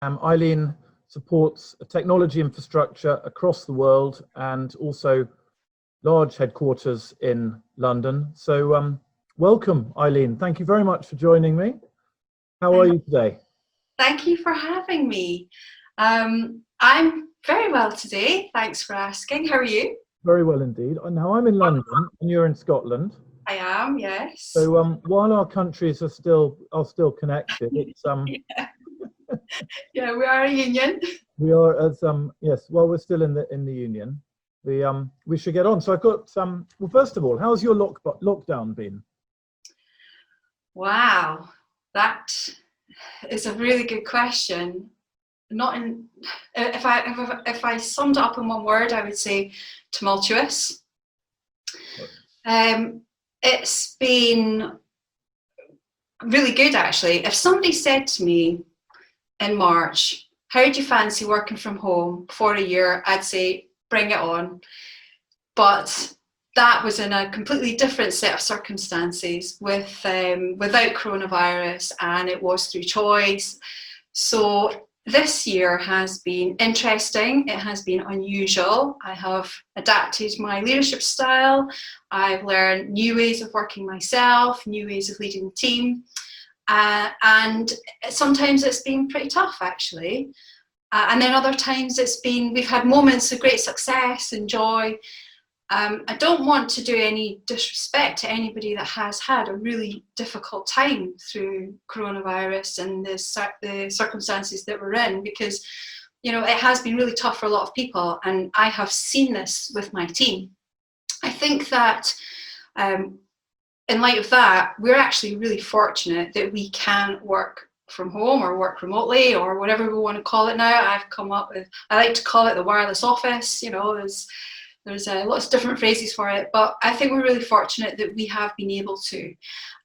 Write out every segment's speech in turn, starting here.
Eileen supports a technology infrastructure across the world and also large headquarters in London. So welcome, Eileen. Thank you very much for joining me. How are you today? Thank you for having me. I'm very well today. Thanks for asking. How are you? Very well indeed. Now I'm in London and you're in Scotland. I am, yes. So while our countries are still connected, it's yeah, we are a union. We are as yes. Well, we're still in the union. We should get on. So I've got well, first of all, how's your lockdown been? Wow, that is a really good question. If I summed it up in one word, I would say tumultuous. It's been really good, actually. If somebody said to me in March, how do you fancy working from home for a year? I'd say, bring it on. But that was in a completely different set of circumstances without coronavirus, and it was through choice. So this year has been interesting. It has been unusual. I have adapted my leadership style. I've learned new ways of working myself, new ways of leading the team. And sometimes it's been pretty tough, actually. And then other times we've had moments of great success and joy. I don't want to do any disrespect to anybody that has had a really difficult time through coronavirus and the circumstances that we're in, because, you know, it has been really tough for a lot of people, and I have seen this with my team. I think that in light of that, we're actually really fortunate that we can work from home or work remotely or whatever we want to call it now. I like to call it the wireless office. You know, there's lots of different phrases for it, but I think we're really fortunate that we have been able to,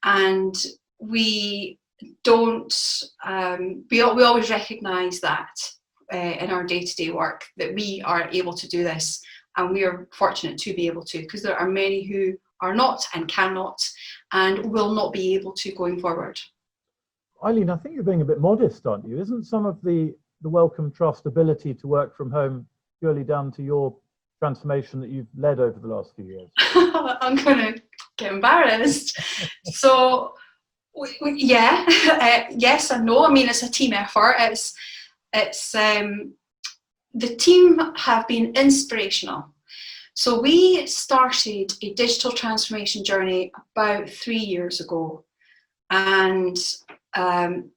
and we don't. We always recognise that in our day-to-day work that we are able to do this, and we are fortunate to be able to, because there are many who are not and cannot and will not be able to going forward. Eileen, I think you're being a bit modest, aren't you? Isn't some of the Wellcome Trust ability to work from home purely down to your transformation that you've led over the last few years? I'm going to get embarrassed. So, yeah, yes and no. I mean, it's a team effort. It's the team have been inspirational. So we started a digital transformation journey about 3 years ago, and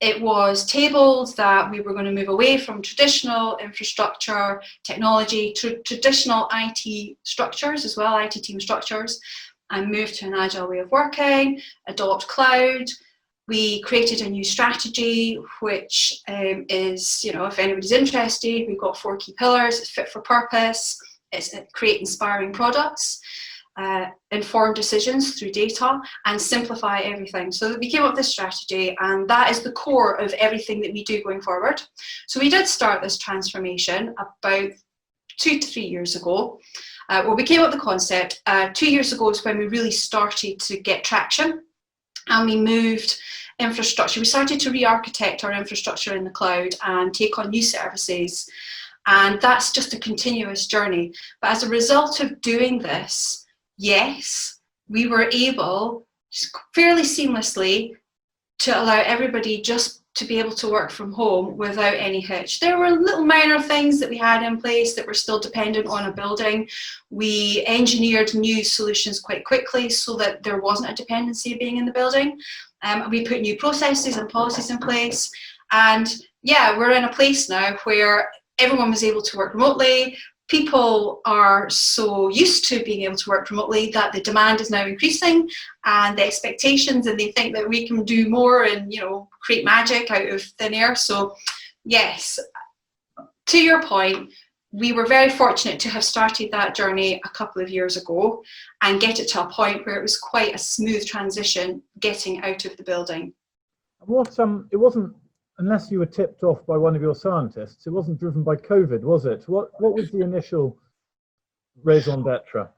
it was tabled that we were going to move away from traditional infrastructure, technology, to traditional IT structures as well, IT team structures, and move to an agile way of working, adopt cloud. We created a new strategy, which is, you know, if anybody's interested, we've got 4 key pillars. It's fit for purpose. It's create inspiring products, inform decisions through data, and simplify everything. So we came up with this strategy, and that is the core of everything that we do going forward. So we did start this transformation about 2 to 3 years ago. We came up with the concept. 2 years ago is when we really started to get traction, and we moved infrastructure. We started to re-architect our infrastructure in the cloud and take on new services. And that's just a continuous journey. But as a result of doing this, yes, we were able fairly seamlessly to allow everybody just to be able to work from home without any hitch. There were little minor things that we had in place that were still dependent on a building. We engineered new solutions quite quickly so that there wasn't a dependency of being in the building. We put new processes and policies in place. And yeah, we're in a place now where everyone was able to work remotely. People are so used to being able to work remotely that the demand is now increasing, and the expectations, and they think that we can do more and, you know, create magic out of thin air. So yes, to your point, we were very fortunate to have started that journey a couple of years ago and get it to a point where it was quite a smooth transition getting out of the building. It wasn't, unless you were tipped off by one of your scientists, it wasn't driven by COVID, was it? What was the initial raison d'etre?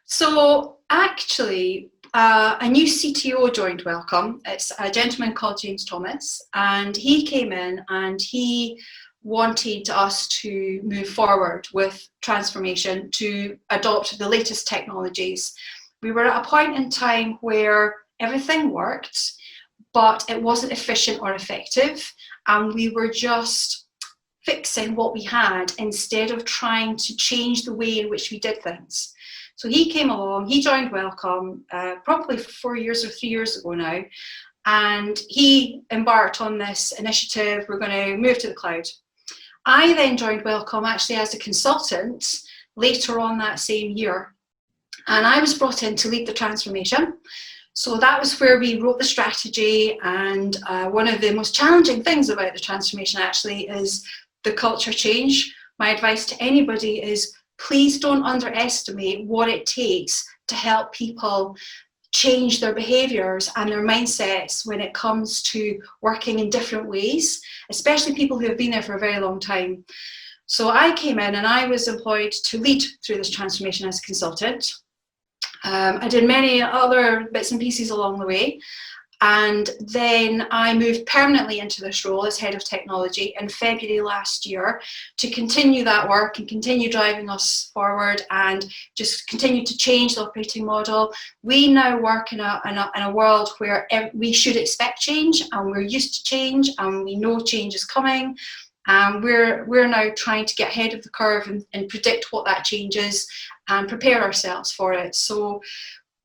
So actually, a new CTO joined Wellcome. It's a gentleman called James Thomas, and he came in and he wanted us to move forward with transformation, to adopt the latest technologies. We were at a point in time where everything worked, but it wasn't efficient or effective, and we were just fixing what we had instead of trying to change the way in which we did things. So he came along, he joined Wellcome probably 4 years or 3 years ago now, and he embarked on this initiative, we're going to move to the cloud. I then joined Wellcome actually as a consultant later on that same year, and I was brought in to lead the transformation. So that was where we wrote the strategy, and one of the most challenging things about the transformation actually is the culture change. My advice to anybody is please don't underestimate what it takes to help people change their behaviours and their mindsets when it comes to working in different ways, especially people who have been there for a very long time. So I came in and I was employed to lead through this transformation as a consultant. I did many other bits and pieces along the way, and then I moved permanently into this role as head of technology in February last year to continue that work and continue driving us forward and just continue to change the operating model. We now work in a world where we should expect change, and we're used to change, and we know change is coming. And we're now trying to get ahead of the curve and predict what that change is and prepare ourselves for it. So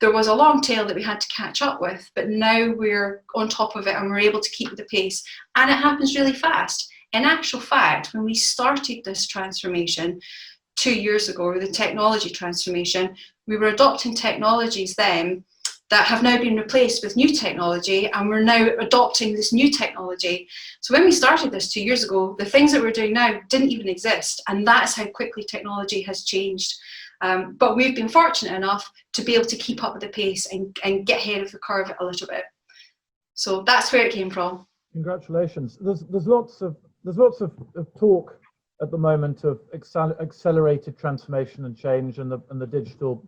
there was a long tail that we had to catch up with, but now we're on top of it and we're able to keep the pace. And it happens really fast. In actual fact, when we started this transformation 2 years ago, the technology transformation, we were adopting technologies then that have now been replaced with new technology, and we're now adopting this new technology. So when we started this 2 years ago, the things that we're doing now didn't even exist, and that's how quickly technology has changed. But we've been fortunate enough to be able to keep up with the pace and get ahead of the curve a little bit. So that's where it came from. Congratulations. There's lots of talk at the moment of accelerated transformation and change, and the digital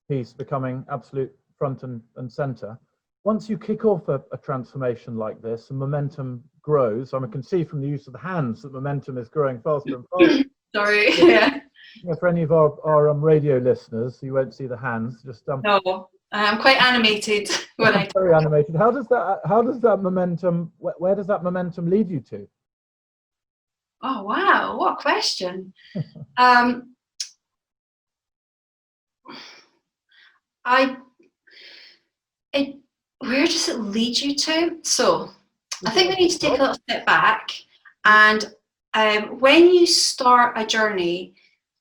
piece becoming absolute front and center. Once you kick off a transformation like this and momentum grows, I can see from the use of the hands that momentum is growing faster and faster. Sorry, yeah. For any of our radio listeners, you won't see the hands. Just no, I'm quite animated when I very animated. How does that momentum? Where does that momentum lead you to? Oh wow, what a question. Where does it lead you to? So I think we need to take a little step back, and when you start a journey,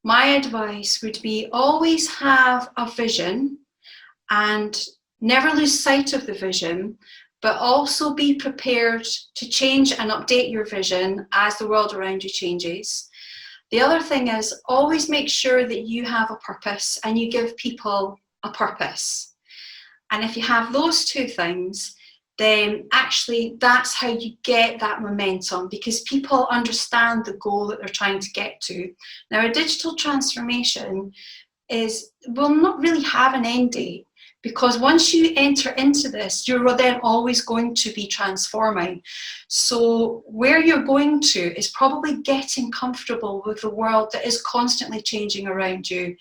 my advice would be always have a vision and never lose sight of the vision, but also be prepared to change and update your vision as the world around you changes. The other thing is always make sure that you have a purpose and you give people a purpose. And if you have those two things, then actually that's how you get that momentum, because people understand the goal that they're trying to get to. Now, a digital transformation will not really have an end date, because once you enter into this, you're then always going to be transforming. So where you're going to is probably getting comfortable with the world that is constantly changing around you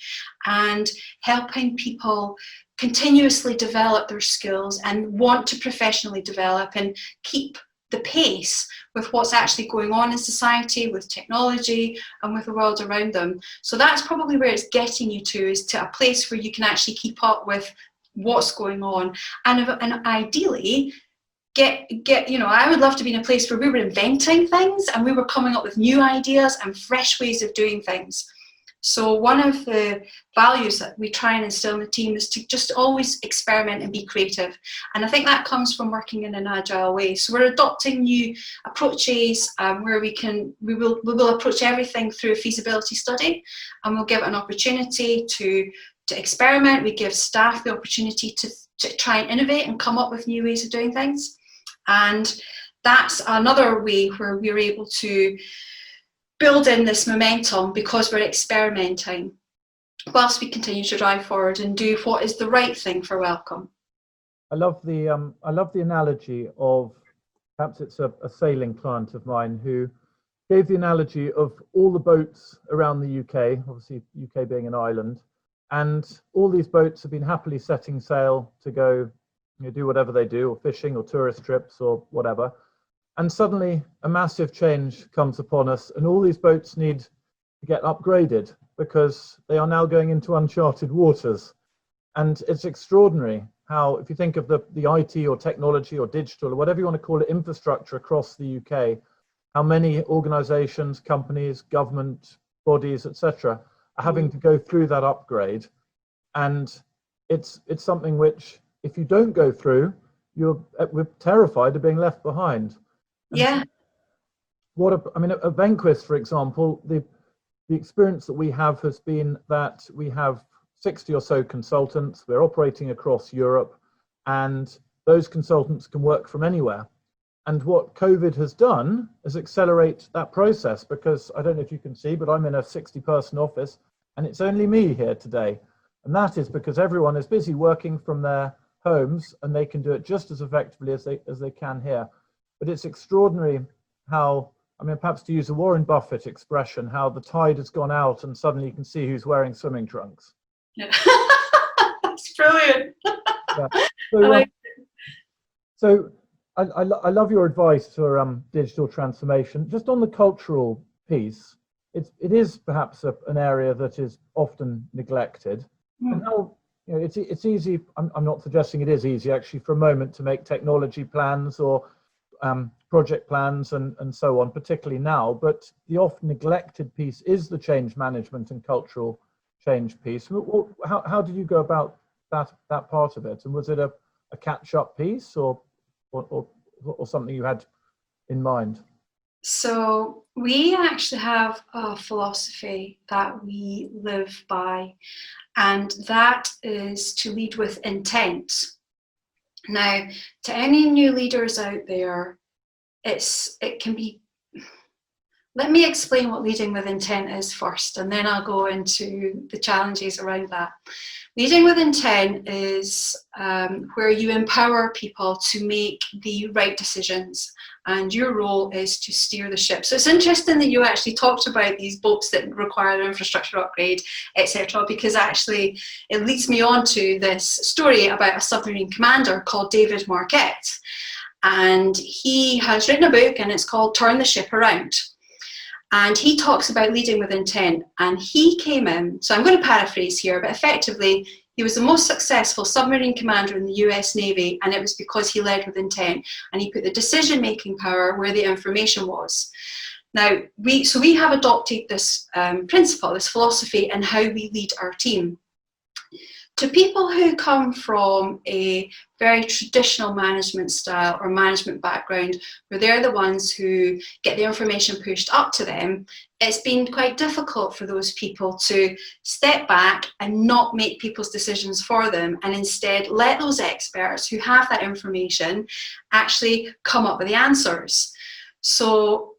and helping people continuously develop their skills and want to professionally develop and keep the pace with what's actually going on in society, with technology and with the world around them. So that's probably where it's getting you to, is to a place where you can actually keep up with what's going on, and ideally I would love to be in a place where we were inventing things and we were coming up with new ideas and fresh ways of doing things. So one of the values that we try and instill in the team is to just always experiment and be creative. And I think that comes from working in an agile way. So we're adopting new approaches where we will approach everything through a feasibility study, and we'll give it an opportunity to experiment. We give staff the opportunity to try and innovate and come up with new ways of doing things. And that's another way where we're able to build in this momentum, because we're experimenting whilst we continue to drive forward and do what is the right thing for Wellcome. I love the analogy of, perhaps it's a sailing client of mine who gave the analogy of all the boats around the UK, obviously UK being an island, and all these boats have been happily setting sail to go, do whatever they do, or fishing or tourist trips or whatever. And suddenly a massive change comes upon us, and all these boats need to get upgraded because they are now going into uncharted waters. And it's extraordinary how, if you think of the IT or technology or digital or whatever you want to call it, infrastructure across the UK, how many organizations, companies, government bodies, etc., are having to go through that upgrade. And it's something which, if you don't go through, we're terrified of being left behind. And yeah. At Vanquist, for example, the experience that we have has been that we have 60 or so consultants. We're operating across Europe, and those consultants can work from anywhere. And what COVID has done is accelerate that process, because I don't know if you can see, but I'm in a 60-person office and it's only me here today. And that is because everyone is busy working from their homes, and they can do it just as effectively as they can here. But it's extraordinary how, perhaps to use a Warren Buffett expression, how the tide has gone out and suddenly you can see who's wearing swimming trunks. Yeah. That's brilliant. Yeah. So I love your advice for digital transformation. Just on the cultural piece, it is perhaps an area that is often neglected. And how, it's easy. I'm not suggesting it is easy actually for a moment to make technology plans or project plans and so on, particularly now, but the often neglected piece is the change management and cultural change piece. How did you go about that part of it? And was it a catch-up piece or something you had in mind? So we actually have a philosophy that we live by, and that is to lead with intent. Now, to any new leaders out there, it can be, let me explain what leading with intent is first, and then I'll go into the challenges around that. Leading with intent is where you empower people to make the right decisions, and your role is to steer the ship. So it's interesting that you actually talked about these boats that require an infrastructure upgrade, etc., because actually it leads me on to this story about a submarine commander called David Marquette. And he has written a book, and it's called Turn the Ship Around. And he talks about leading with intent. And he came in, so I'm going to paraphrase here, but effectively, he was the most successful submarine commander in the US Navy, and it was because he led with intent, and he put the decision-making power where the information was. Now, we have adopted this principle, this philosophy, in how we lead our team. To people who come from a very traditional management style or management background, where they're the ones who get the information pushed up to them, it's been quite difficult for those people to step back and not make people's decisions for them, and instead let those experts who have that information actually come up with the answers. So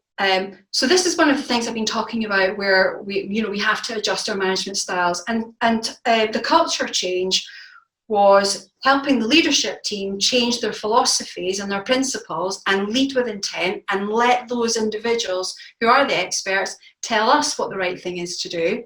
this is one of the things I've been talking about, where we have to adjust our management styles, and the culture change was helping the leadership team change their philosophies and their principles and lead with intent, and let those individuals who are the experts tell us what the right thing is to do,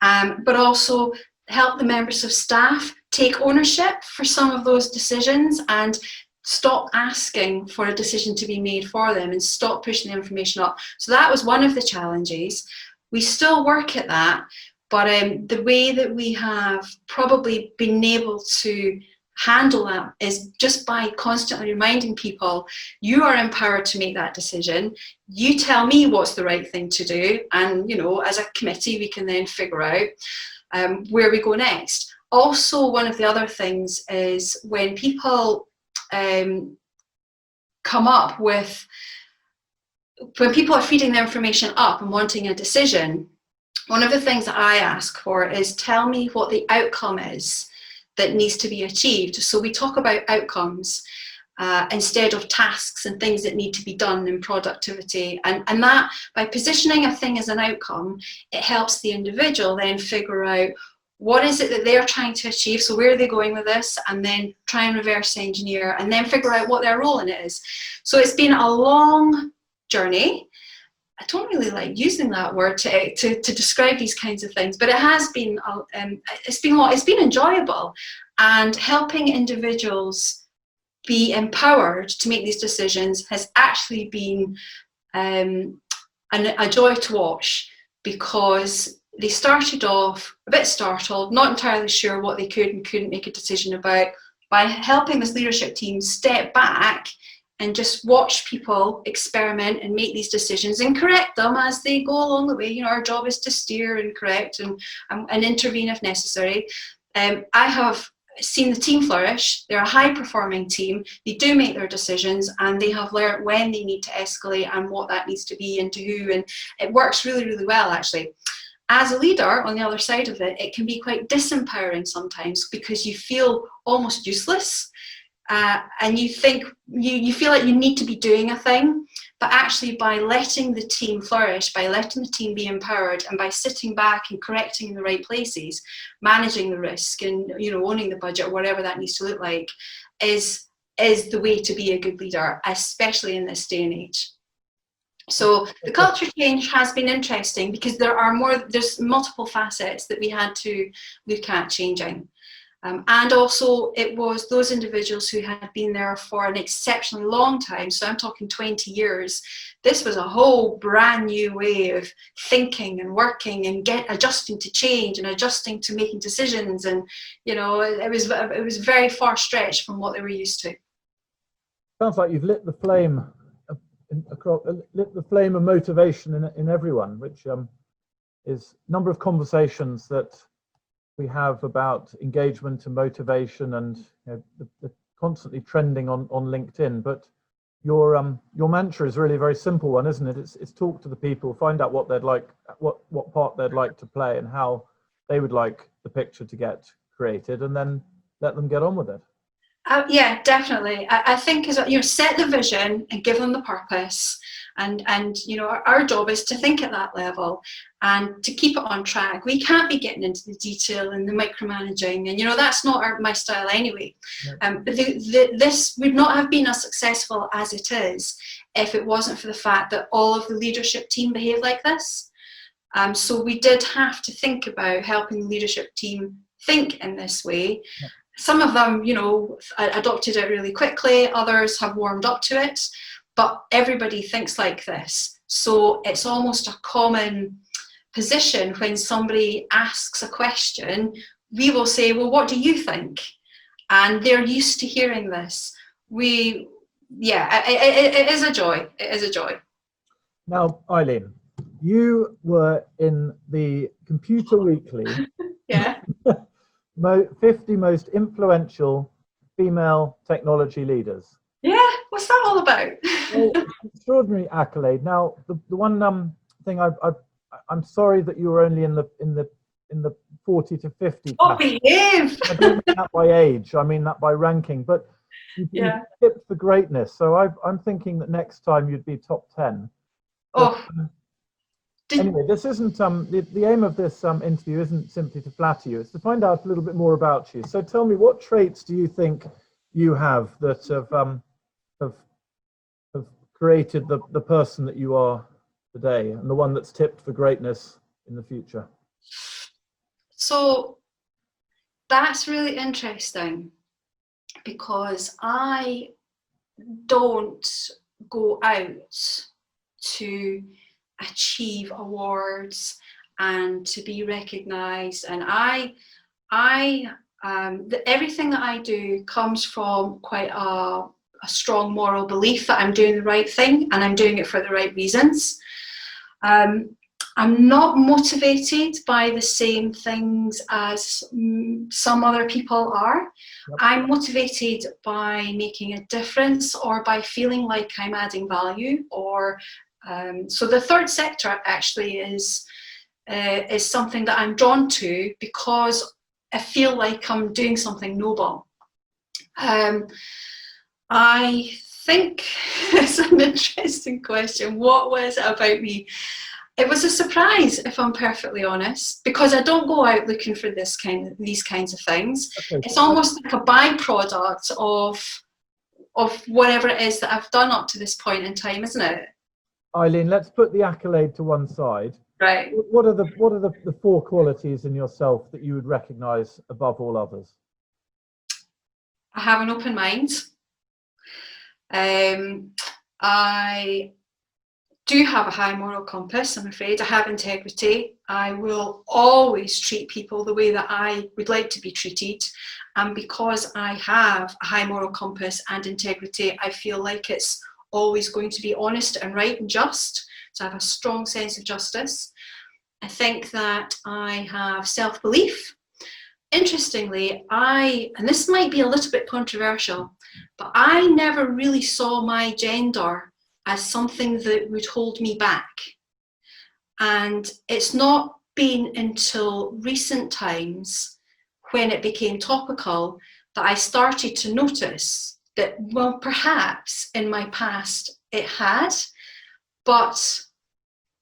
but also help the members of staff take ownership for some of those decisions and stop asking for a decision to be made for them and stop pushing the information up. So that was one of the challenges. We still work at that, but the way that we have probably been able to handle that is just by constantly reminding people, you are empowered to make that decision. You tell me what's the right thing to do, and as a committee we can then figure out where we go next. Also, one of the other things is when people come up with, when people are feeding the information up and wanting a decision, one of the things that I ask for is, tell me what the outcome is that needs to be achieved. So we talk about outcomes instead of tasks and things that need to be done in productivity. And that, by positioning a thing as an outcome, it helps the individual then figure out what is it that they're trying to achieve, so where are they going with this, and then try and reverse engineer and then figure out what their role in it is. So it's been a long journey. I don't really like using that word to describe these kinds of things, but it has been it's been enjoyable, and helping individuals be empowered to make these decisions has actually been a joy to watch, because they started off a bit startled, not entirely sure what they could and couldn't make a decision about. By helping this leadership team step back and just watch people experiment and make these decisions and correct them as they go along the way. You know, our job is to steer and correct and intervene if necessary. I have seen the team flourish. They're a high-performing team. They do make their decisions, and they have learned when they need to escalate and what that needs to be and to who, and it works really, really well, actually. As a leader, on the other side of it, it can be quite disempowering sometimes, because you feel almost useless. And you think, you feel like you need to be doing a thing, but actually by letting the team flourish, by letting the team be empowered, and by sitting back and correcting in the right places, managing the risk and, you know, owning the budget or whatever that needs to look like, is the way to be a good leader, especially in this day and age. So the culture change has been interesting, because there's multiple facets that we had to look at changing. And also it was those individuals who had been there for an exceptionally long time, so I'm talking 20 years. This was a whole brand new way of thinking and working and adjusting to change and adjusting to making decisions, and you know, it was very far stretched from what they were used to. Sounds like you've lit the flame of motivation in everyone, which is a number of conversations that we have about engagement and motivation, and you know, the constantly trending on LinkedIn. But your mantra is really a very simple one, isn't it? It's talk to the people, find out what they'd like, what part they'd like to play, and how they would like the picture to get created, and then let them get on with it. Yeah, definitely. I think, as you know, set the vision and give them the purpose, and you know, our job is to think at that level and to keep it on track. We can't be getting into the detail and the micromanaging, and you know, that's not my style anyway. Yeah. But this would not have been as successful as it is if it wasn't for the fact that all of the leadership team behave like this. So we did have to think about helping the leadership team think in this way. Yeah. Some of them, you know, adopted it really quickly. Others have warmed up to it, but everybody thinks like this. So it's almost a common position when somebody asks a question. We will say, well, what do you think? And they're used to hearing this. Yeah, it is a joy. It is a joy. Now, Eileen, you were in the Computer Weekly. Yeah. 50 most influential female technology leaders. Yeah, what's that all about? Well, extraordinary accolade. Now, the one thing I'm sorry that you were only in the 40 to 50. Oh, behave! I don't mean that by age. I mean that by ranking. But you've been tipped for greatness. So I'm thinking that next time you'd be top 10. Oh. Anyway, this isn't the aim of this interview isn't simply to flatter you. It's to find out a little bit more about you. So tell me, what traits do you think you have that have created the person that you are today, and the one that's tipped for greatness in the future? So that's really interesting, because I don't go out to achieve awards and to be recognized, and everything that I do comes from quite a strong moral belief that I'm doing the right thing and I'm doing it for the right reasons. I'm not motivated by the same things as some other people are. Yep. I'm motivated by making a difference, or by feeling like I'm adding value, or so the third sector actually is something that I'm drawn to, because I feel like I'm doing something noble. I think it's an interesting question. What was it about me? It was a surprise, if I'm perfectly honest, because I don't go out looking for these kinds of things. Okay. It's almost like a byproduct of whatever it is that I've done up to this point in time, isn't it? Eileen, let's put the accolade to one side. Right. What are the four qualities in yourself that you would recognise above all others? I have an open mind. I do have a high moral compass, I'm afraid. I have integrity. I will always treat people the way that I would like to be treated. And because I have a high moral compass and integrity, I feel like it's always going to be honest and right and just. So I have a strong sense of justice. I think that I have self-belief. Interestingly, and this might be a little bit controversial, but I never really saw my gender as something that would hold me back. And it's not been until recent times when it became topical that I started to notice that, well, perhaps in my past it had, but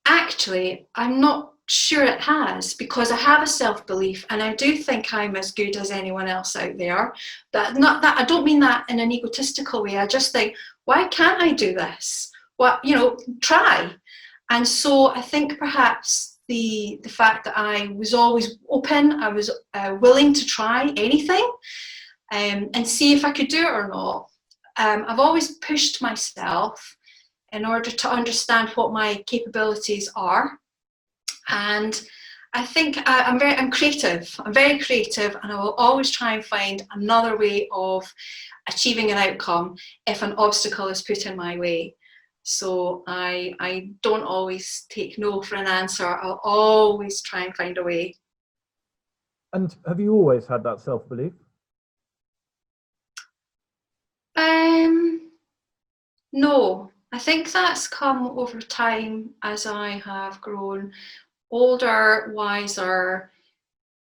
actually I'm not sure it has, because I have a self-belief and I do think I'm as good as anyone else out there. But not that, I don't mean that in an egotistical way. I just think, why can't I do this? Well, try. And so I think perhaps the fact that I was always open, I was willing to try anything and see if I could do it or not. I've always pushed myself in order to understand what my capabilities are. And I think I'm creative. I'm very creative, and I will always try and find another way of achieving an outcome if an obstacle is put in my way. So I don't always take no for an answer. I'll always try and find a way. And have you always had that self-belief? No, I think that's come over time as I have grown older, wiser,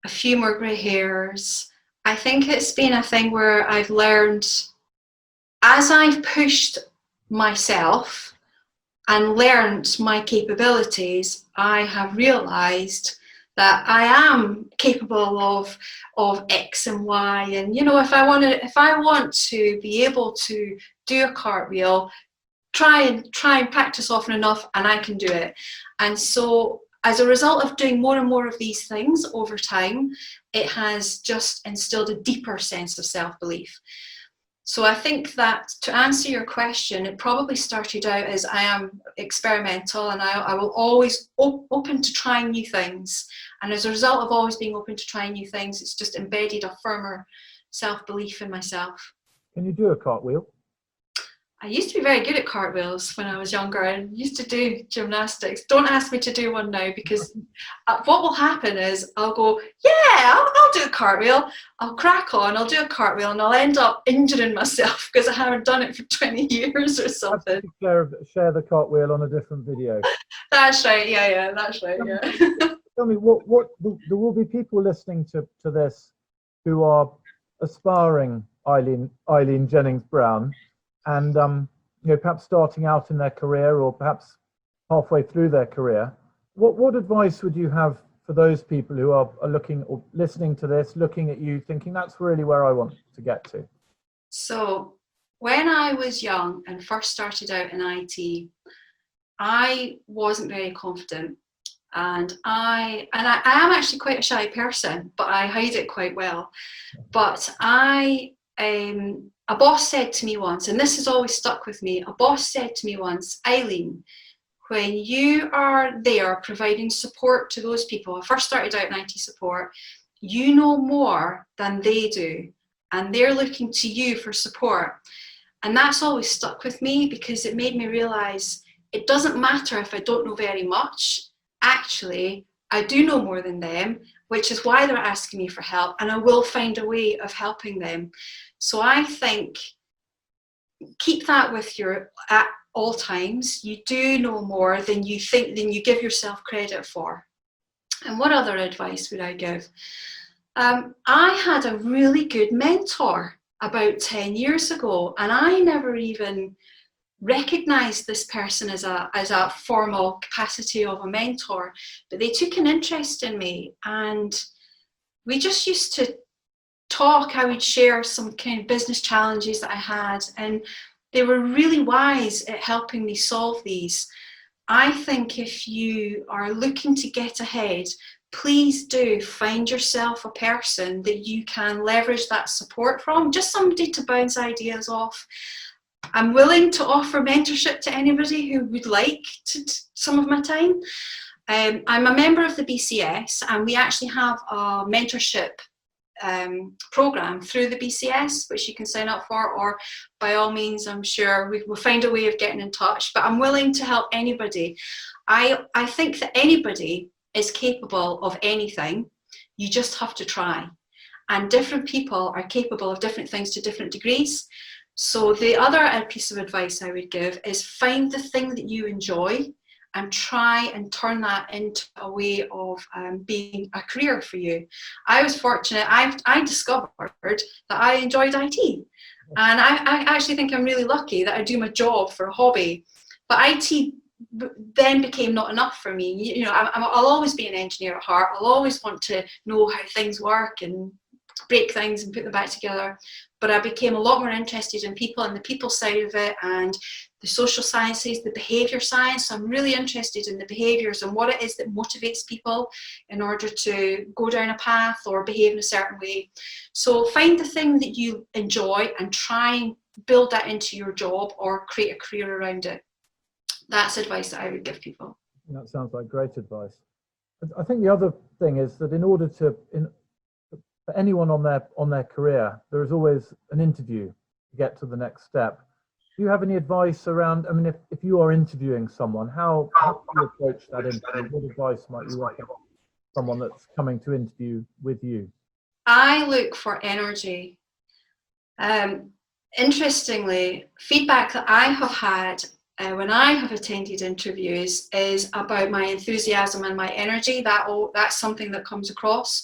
a few more grey hairs. I think it's been a thing where I've learned, as I've pushed myself and learned my capabilities, I have realised that I am capable of X and Y. And if I want to be able to do a cartwheel, try and practice often enough, and I can do it. And so as a result of doing more and more of these things over time, it has just instilled a deeper sense of self-belief. So I think that, to answer your question, it probably started out as I am experimental, and I will always open to trying new things. And as a result of always being open to trying new things, it's just embedded a firmer self-belief in myself. Can you do a cartwheel? I used to be very good at cartwheels when I was younger. I used to do gymnastics. Don't ask me to do one now, because what will happen is I'll go, yeah, I'll do a cartwheel. I'll crack on, I'll do a cartwheel, and I'll end up injuring myself because I haven't done it for 20 years or something. Share the cartwheel on a different video. That's right, yeah, that's right, yeah. Tell me, there will be people listening to this who are aspiring Eileen Jennings-Brown, and perhaps starting out in their career, or perhaps halfway through their career. What advice would you have for those people who are looking or listening to this, looking at you, thinking that's really where I want to get to? So when I was young and first started out in IT, I wasn't very confident, and I am actually quite a shy person, but I hide it quite well. But a boss said to me once, and this has always stuck with me, a boss said to me once, Eileen, when you are there providing support to those people, I first started out in IT support, you know more than they do, and they're looking to you for support. And that's always stuck with me, because it made me realise it doesn't matter if I don't know very much. Actually, I do know more than them, which is why they're asking me for help, and I will find a way of helping them. So I think, keep that with you at all times. You do know more than you think, than you give yourself credit for. And what other advice would I give? I had a really good mentor about 10 years ago, and I never even recognise this person as a formal capacity of a mentor, but they took an interest in me, and we just used to talk. I would share some kind of business challenges that I had, and they were really wise at helping me solve these. I think if you are looking to get ahead, please do find yourself a person that you can leverage that support from, just somebody to bounce ideas off. I'm willing to offer mentorship to anybody who would like some of my time. I'm a member of the BCS, and we actually have a mentorship program through the BCS, which you can sign up for, or by all means, I'm sure we'll find a way of getting in touch. But I'm willing to help anybody. I think that anybody is capable of anything. You just have to try. And different people are capable of different things to different degrees. So the other piece of advice I would give is find the thing that you enjoy and try and turn that into a way of being a career for you. I was fortunate, I discovered that I enjoyed IT. And I actually think I'm really lucky that I do my job for a hobby. But IT then became not enough for me. You know, I'll always be an engineer at heart. I'll always want to know how things work and break things and put them back together. But I became a lot more interested in people and the people side of it, and the social sciences, the behaviour science. So I'm really interested in the behaviours and what it is that motivates people in order to go down a path or behave in a certain way. So find the thing that you enjoy and try and build that into your job or create a career around it. That's advice that I would give people. That sounds like great advice. I think the other thing is that in order to, for anyone on their career, there is always an interview to get to the next step. Do you have any advice around, I mean, if you are interviewing someone, how do you approach that interview? What advice might you offer someone that's coming to interview with you? I look for energy. Interestingly, feedback that I have had when I have attended interviews is about my enthusiasm and my energy. That's something that comes across.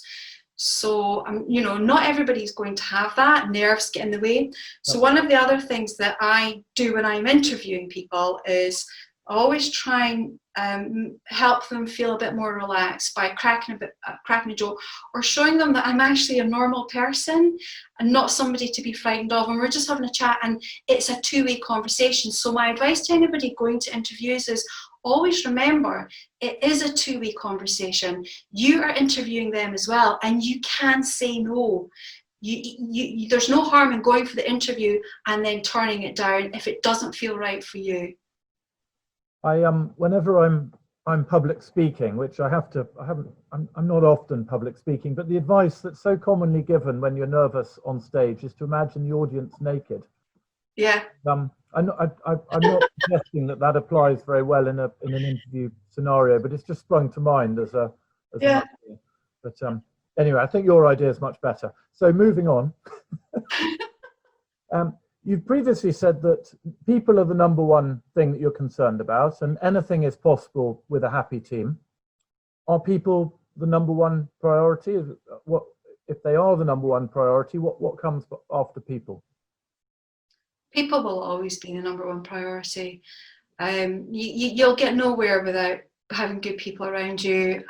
So, you know, not everybody's going to have that. Nerves get in the way. So one of the other things that I do when I'm interviewing people is always try and help them feel a bit more relaxed by cracking a joke, or showing them that I'm actually a normal person and not somebody to be frightened of, and we're just having a chat, and it's a two-way conversation. So my advice to anybody going to interviews is always remember it is a two-way conversation. You are interviewing them as well, and you can say no. There's no harm in going for the interview and then turning it down if it doesn't feel right for you. Whenever I'm public speaking, which I'm not often public speaking, but the advice that's so commonly given when you're nervous on stage is to imagine the audience naked. Yeah. I'm not suggesting that applies very well in an interview scenario, but it's just sprung to mind as an idea. But anyway, I think your idea is much better. So moving on. You've previously said that people are the number one thing that you're concerned about, and anything is possible with a happy team. Are people the number one priority? What if they are the number one priority? What comes after people? People will always be the number one priority. You'll get nowhere without having good people around you,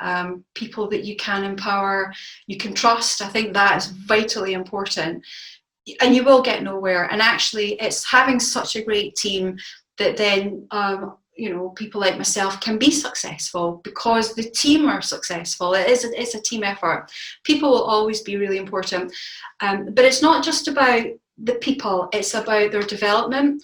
people that you can empower, you can trust. I think that is vitally important. And you will get nowhere. And actually, it's having such a great team that then, you know, people like myself can be successful because the team are successful. It's a team effort. People will always be really important. But it's not just about the people, it's about their development.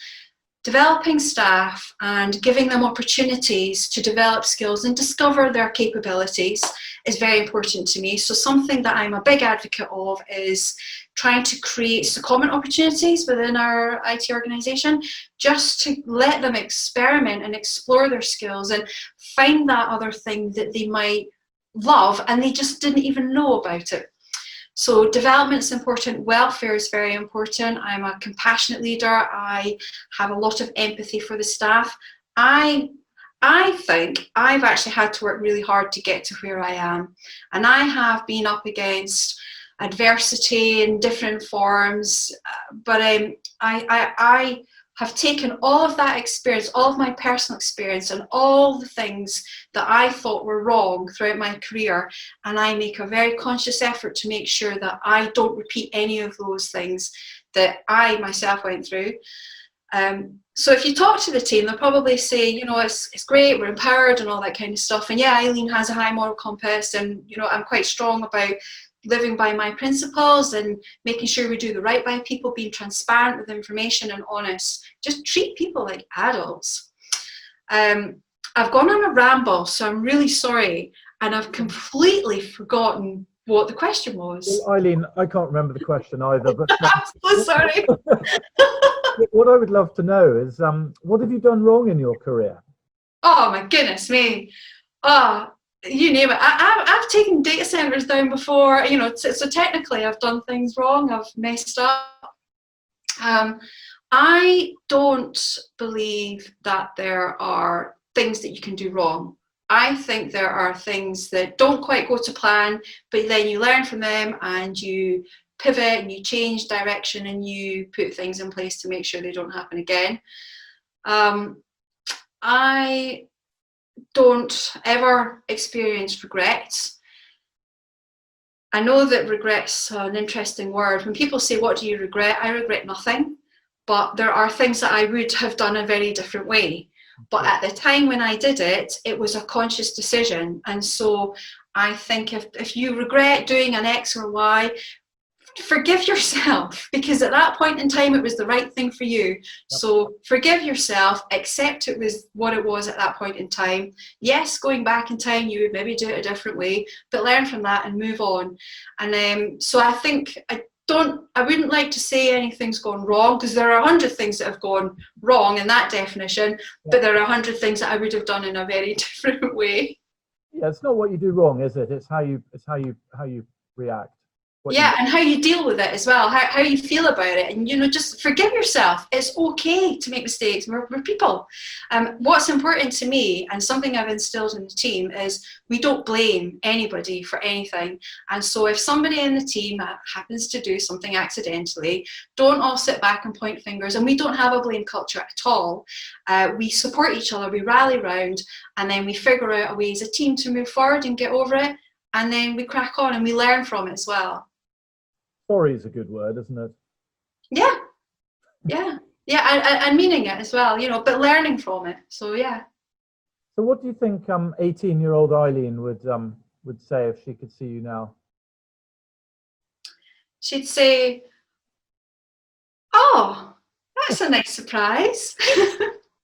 Developing staff and giving them opportunities to develop skills and discover their capabilities is very important to me. So something that I'm a big advocate of is trying to create secondment opportunities within our IT organisation, just to let them experiment and explore their skills and find that other thing that they might love and they just didn't even know about it. So development is important, welfare is very important. I'm a compassionate leader, I have a lot of empathy for the staff. I think I've actually had to work really hard to get to where I am. And I have been up against adversity in different forms, but I have taken all of that experience, all of my personal experience, and all the things that I thought were wrong throughout my career, and I make a very conscious effort to make sure that I don't repeat any of those things that I myself went through. So if you talk to the team, they'll probably say, you know, it's great, we're empowered and all that kind of stuff. And yeah, Eileen has a high moral compass, and, you know, I'm quite strong about living by my principles and making sure we do the right by people, being transparent with information and honest. Just treat people like adults. I've gone on a ramble, so I'm really sorry, and I've completely forgotten what the question was. Well, Eileen, I can't remember the question either, but I'm so sorry. what I would love to know is, what have you done wrong in your career? Oh my goodness me. Oh, you name it. I've taken data centers down before, you know, so technically I've done things wrong, I've messed up. I don't believe that there are things that you can do wrong. I think there are things that don't quite go to plan, but then you learn from them and you pivot and you change direction and you put things in place to make sure they don't happen again. I don't ever experience regrets. I know that regret's an interesting word. When people say, what do you regret? I regret nothing, but there are things that I would have done a very different way. But at the time when I did it, it was a conscious decision. And so I think if you regret doing an X or Y, forgive yourself, because at that point in time it was the right thing for you. Yep. So forgive yourself, accept it was what it was at that point in time. Yes, going back in time you would maybe do it a different way, but learn from that and move on. And so I think I wouldn't like to say anything's gone wrong, because there are 100 things that have gone wrong in that definition. Yep. But there are 100 things that I would have done in a very different way. Yeah, it's not what you do wrong, is it? It's how you react. Yeah, and how you deal with it as well, how you feel about it, and, you know, just forgive yourself. It's okay to make mistakes. We're people. What's important to me, and something I've instilled in the team, is we don't blame anybody for anything. And so if somebody in the team happens to do something accidentally, don't all sit back and point fingers. And we don't have a blame culture at all. We support each other, we rally round, and then we figure out a way as a team to move forward and get over it. And then we crack on and we learn from it as well. Sorry is a good word, isn't it? Yeah, and meaning it as well, you know, but learning from it. So yeah. So what do you think 18-year-old Eileen would say if she could see you now? She'd say, "Oh, that's a nice surprise."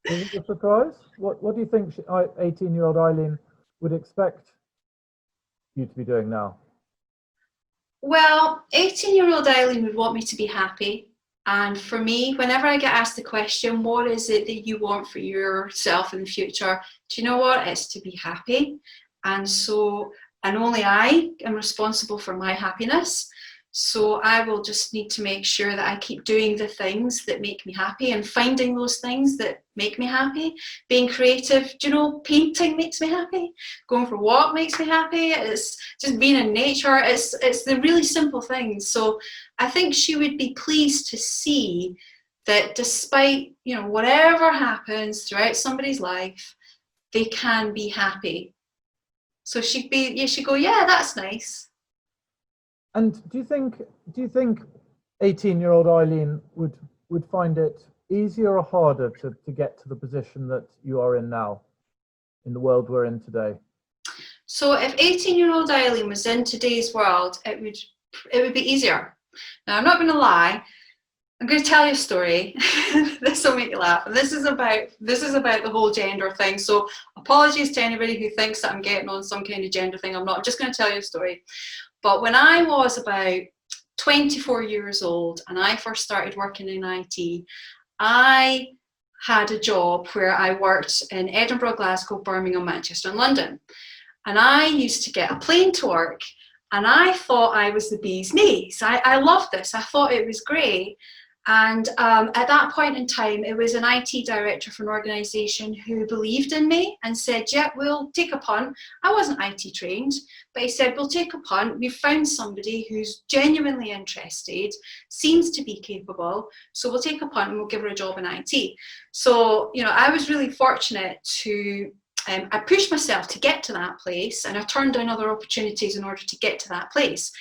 Is it a surprise? What do you think 18-year-old Eileen would expect you to be doing now? Well, 18-year-old Eileen would want me to be happy. And for me, whenever I get asked the question, what is it that you want for yourself in the future? Do you know what? It's to be happy. And so, and only I am responsible for my happiness. So I will just need to make sure that I keep doing the things that make me happy and finding those things that make me happy. Being creative, do you know, painting makes me happy. Going for a walk makes me happy. It's just being in nature. It's the really simple things. So I think she would be pleased to see that despite, you know, whatever happens throughout somebody's life, they can be happy. So she'd go, yeah, that's nice. And do you think 18-year-old Eileen would find it easier or harder to get to the position that you are in now, in the world we're in today? So if 18-year-old Eileen was in today's world, it would be easier. Now, I'm not going to lie. I'm going to tell you a story. This will make you laugh. And this is about the whole gender thing. So apologies to anybody who thinks that I'm getting on some kind of gender thing. I'm not. I'm just going to tell you a story. But when I was about 24 years old and I first started working in IT, I had a job where I worked in Edinburgh, Glasgow, Birmingham, Manchester and London. And I used to get a plane to work, and I thought I was the bee's knees. I loved this. I thought it was great. And at that point in time, it was an IT director for an organisation who believed in me and said, yeah, we'll take a punt. I wasn't IT trained, but he said, we'll take a punt. We've found somebody who's genuinely interested, seems to be capable, so we'll take a punt and we'll give her a job in IT. So, you know, I was really fortunate to, I pushed myself to get to that place, and I turned down other opportunities in order to get to that place.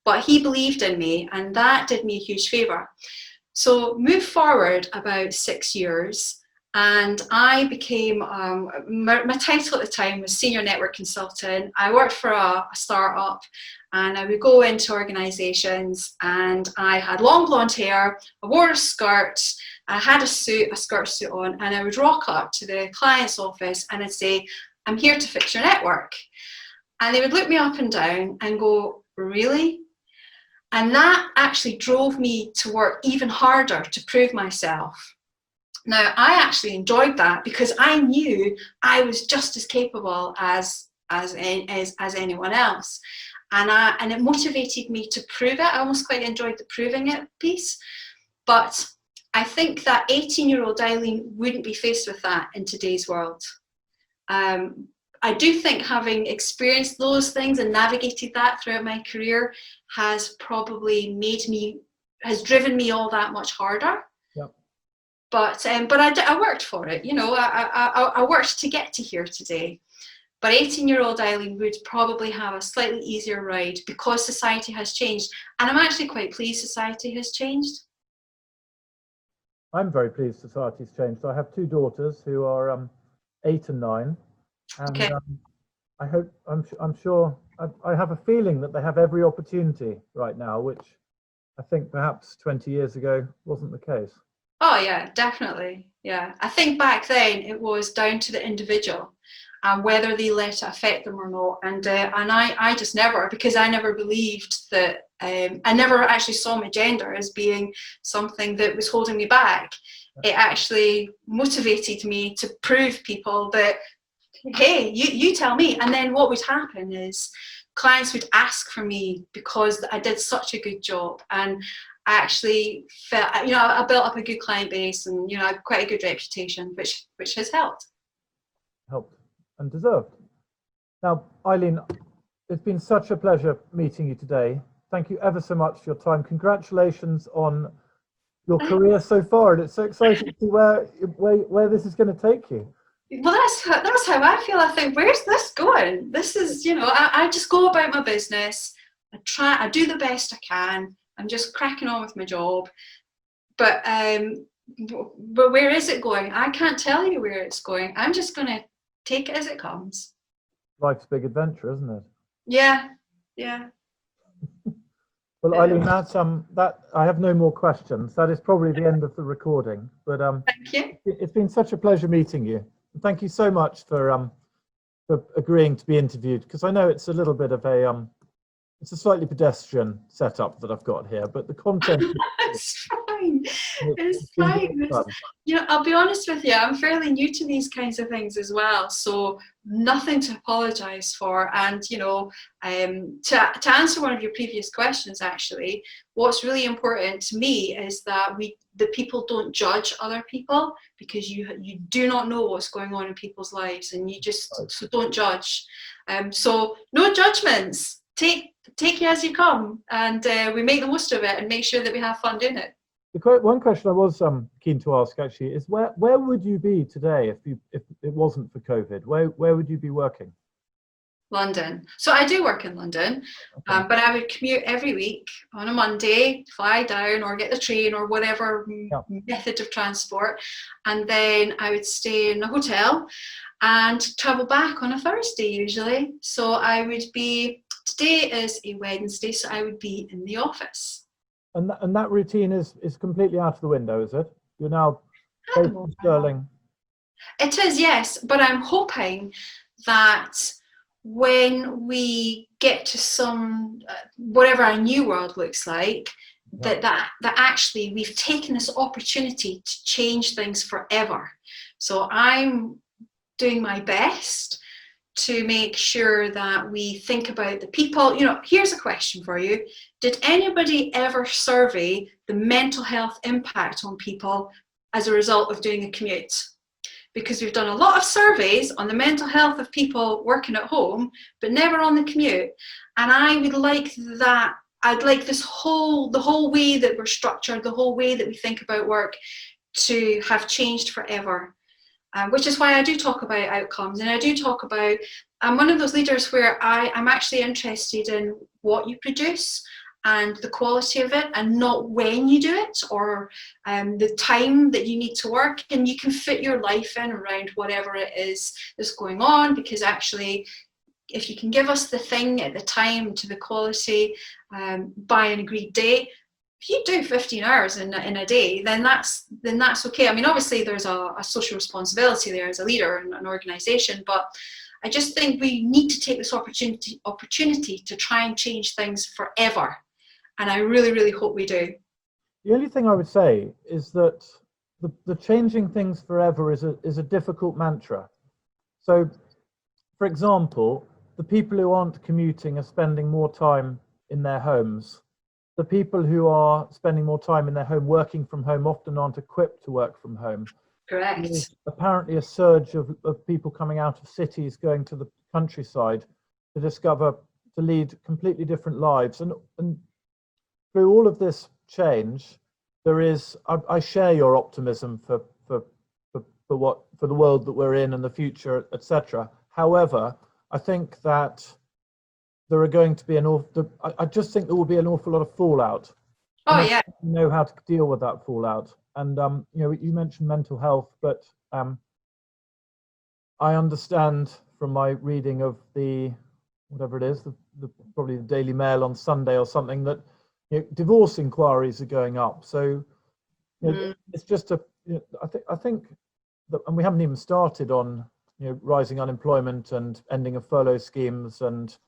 But he believed in me, and that did me a huge favour. So move forward about 6 years, and I became, my title at the time was Senior Network Consultant. I worked for a startup, and I would go into organisations, and I had long blonde hair, I wore a skirt, I had a skirt suit on, and I would rock up to the client's office and I'd say, I'm here to fix your network. And they would look me up and down and go, really? And that actually drove me to work even harder to prove myself. Now, I actually enjoyed that because I knew I was just as capable as anyone else. And it motivated me to prove it. I almost quite enjoyed the proving it piece. But I think that 18-year-old Eileen wouldn't be faced with that in today's world. I do think having experienced those things and navigated that throughout my career has probably has driven me all that much harder. Yep. But I worked for it, you know, I worked to get to here today. But 18-year-old Eileen would probably have a slightly easier ride because society has changed. And I'm actually quite pleased society has changed. I'm very pleased society's changed. I have two daughters who are 8 and 9. And Okay. I'm sure, I have a feeling that they have every opportunity right now, which I think perhaps 20 years ago wasn't the case. Oh yeah, definitely. Yeah, I think back then it was down to the individual and whether they let it affect them or not. And I just never, because I never believed that, I never actually saw my gender as being something that was holding me back. It actually motivated me to prove people that, hey, you tell me. And then what would happen is clients would ask for me because I did such a good job, and I actually felt, you know, I built up a good client base, and, you know, quite a good reputation, which has helped and deserved. Now, Eileen, it's been such a pleasure meeting you today. Thank you ever so much for your time. Congratulations on your career so far, and it's so exciting to see where this is going to take you. Well, that's how I feel. I think, where's this going? This is, you know, I just go about my business. I do the best I can. I'm just cracking on with my job. But where is it going? I can't tell you where it's going. I'm just going to take it as it comes. Life's a big adventure, isn't it? Yeah. Well, Eileen, that I have no more questions. That is probably the end of the recording. But thank you. It's been such a pleasure meeting you. Thank you so much for agreeing to be interviewed, because I know it's a little bit of a it's a slightly pedestrian setup that I've got here, but the content It's fine. It's fine. You know, I'll be honest with you, I'm fairly new to these kinds of things as well, so nothing to apologize for. And, you know, to answer one of your previous questions, actually, what's really important to me is that the people don't judge other people, because you do not know what's going on in people's lives, and you just so don't judge. So no judgments. Take you as you come, and we make the most of it and make sure that we have fun doing it. One question I was keen to ask actually is where would you be today if it wasn't for COVID? Where would you be working? London. So I do work in London, okay. But I would commute every week on a Monday, fly down or get the train or whatever method of transport, and then I would stay in a hotel and travel back on a Thursday usually. So I would be, today is a Wednesday, so I would be in the office. And that routine is completely out of the window, is it? You're now based in Stirling. It is, yes, but I'm hoping that when we get to some whatever our new world looks like, that actually we've taken this opportunity to change things forever. So I'm doing my best to make sure that we think about the people. You know, here's a question for you. Did anybody ever survey the mental health impact on people as a result of doing a commute? Because we've done a lot of surveys on the mental health of people working at home, but never on the commute. And I would like that. I'd like the whole way that we're structured, the whole way that we think about work to have changed forever. Which is why I do talk about outcomes, and I do talk about, I'm one of those leaders where I'm actually interested in what you produce and the quality of it, and not when you do it, or the time that you need to work. And you can fit your life in around whatever it is that's going on, because actually, if you can give us the thing at the time to the quality by an agreed date, if you do 15 hours in a day, then that's okay. I mean, obviously there's a social responsibility there as a leader in an organisation, but I just think we need to take this opportunity to try and change things forever. And I really, really hope we do. The only thing I would say is that the changing things forever is a difficult mantra. So, for example, the people who aren't commuting are spending more time in their homes. The people who are spending more time in their home working from home often aren't equipped to work from home. Correct. There's apparently a surge of people coming out of cities going to the countryside to lead completely different lives. And through all of this change, I share your optimism for the world that we're in and the future, etc. However, I think that there are going to be I just think there will be an awful lot of fallout. Oh, yeah. Know how to deal with that fallout. And you know, you mentioned mental health, but I understand from my reading of whatever it is, probably the Daily Mail on Sunday or something, that divorce inquiries are going up. So it's just I think that, and we haven't even started on rising unemployment and ending of furlough schemes and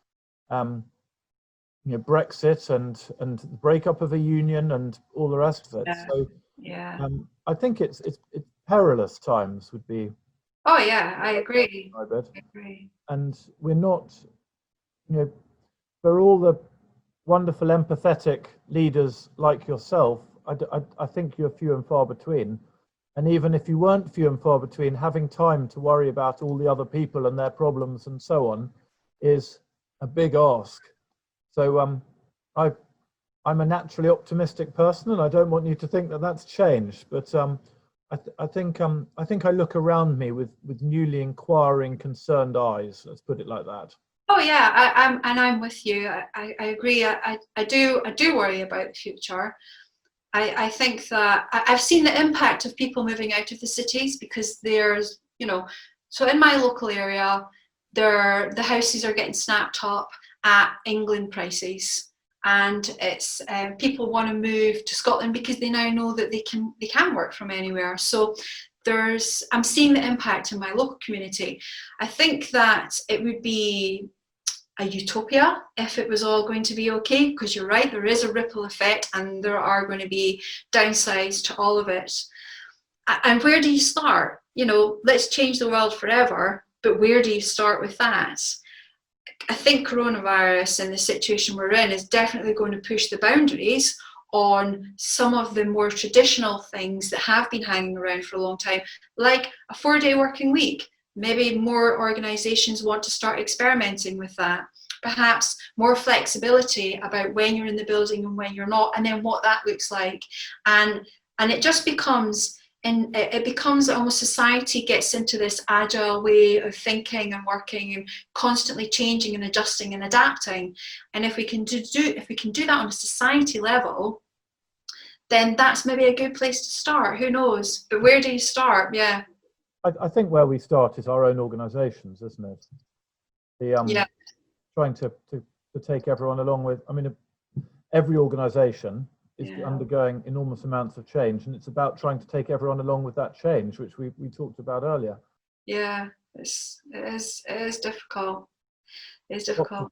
Brexit and the breakup of a union and all the rest of it. Yeah. So yeah, I think it's perilous times would be. Oh yeah, I agree. I bet. I agree. And we're not, for all the wonderful empathetic leaders like yourself, I think you're few and far between. And even if you weren't few and far between, having time to worry about all the other people and their problems and so on is a big ask. So I'm a naturally optimistic person, and I don't want you to think that that's changed. But I think I look around me with newly inquiring, concerned eyes. Let's put it like that. Oh yeah, I'm with you. I agree. I do worry about the future. I think that I've seen the impact of people moving out of the cities, because there's, so in my local area, the houses are getting snapped up at England prices, and it's people want to move to Scotland because they now know that they can work from anywhere. So I'm seeing the impact in my local community. I think that it would be a utopia if it was all going to be okay, because you're right, there is a ripple effect and there are going to be downsides to all of it. And where do you start? Let's change the world forever, but where do you start with that? I think coronavirus and the situation we're in is definitely going to push the boundaries on some of the more traditional things that have been hanging around for a long time, like a 4-day working week. Maybe more organisations want to start experimenting with that. Perhaps more flexibility about when you're in the building and when you're not, and then what that looks like. And it just becomes, it becomes almost society gets into this agile way of thinking and working and constantly changing and adjusting and adapting. And if we can do that on a society level, then that's maybe a good place to start. Who knows? But where do you start? Yeah. I think where we start is our own organisations, isn't it? Yeah. Trying to take everyone along with. I mean, every organisation is undergoing enormous amounts of change, and it's about trying to take everyone along with that change, which we talked about earlier. Yeah, it is difficult. It's difficult.